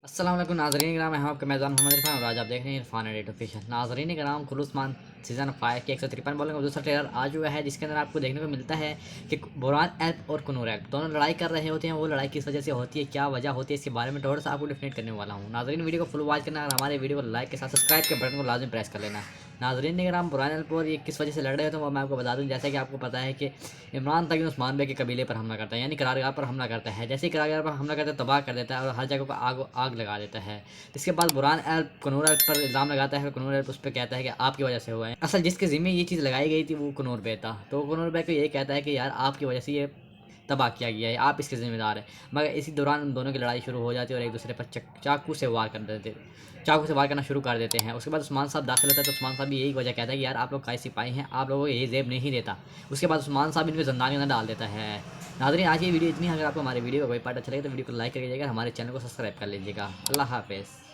अस्सलाम वालेकुम नाज़रीन कराम, मैं हूं आपका मेज़बान मोहम्मद इरफान और आज आप देख रहे हैं इरफान एडिट ऑफिशियल। नाज़रीन कराम, खुलूसमान सीज़न 5 के 153 बॉलिंग का दूसरा ट्रेलर आ चुका है, जिसके अंदर आपको देखने को मिलता है कि बुरहान ऐप और कुनूर ऐप दोनों लड़ाई कर रहे होते हैं। वो लड़ाई किस वजह से होती है, क्या वजह होती है, इसके बारे में थोड़ा सा आपको डिफिनेट करने वाला हूँ। नाज़रीन वीडियो को फुल वॉच करना और हमारे वीडियो को लाइक के साथ सब्सक्राइब के बटन को लाजमी प्रेस कर लेना। नाज़रीन कराम, बुरहान ऐप और ये किस वजह से लड़ रहे होते हैं वो मैं आपको बता दूँ। जैसे कि आपको पता है कि इमरान तगीन उस्मान बे के कबीले पर हमला करता है, यानी करारगाह पर हमला करता है। जैसे ही करारगाह पर हमला करता है तबाह कर देता है और हर जगह पर आग लगा देता है। इसके बाद बुरहान एल्प कनूर एल्प पर इल्ज़ाम लगाता है। कनूर एल्प उस पर कहता है कि आपकी वजह से हुआ है। असल जिसके ज़िम्मे ये चीज़ लगाई गई थी वो कनूर बे था, तो कनूर बे को ये कहता है कि यार आपकी वजह से ये तबाह किया गया है, आप इसके ज़िम्मेदार हैं। मगर इसी दौरान उन दोनों की लड़ाई शुरू हो जाती है और एक दूसरे पर चाकू से वार करना शुरू कर देते हैं। उसके बाद उस्मान साहब दाखिल होता है, तो उस्मान साहब भी यही वजह कहता है कि यार आप लोग काय सिपाही हैं, आप लोगों को ये जेब नहीं देता। उसके बाद उस्मान साहब इनको ज़ंदान के अंदर डाल देता है। नाज़रीन आज ये वीडियो इतनी, अगर आपको हमारे वीडियो का कोई पार्ट अच्छा लगे तो वीडियो को लाइक करके जाएगा, हमारे चैनल को सब्सक्राइब कर लीजिएगा। अल्लाह हाफ़िज़।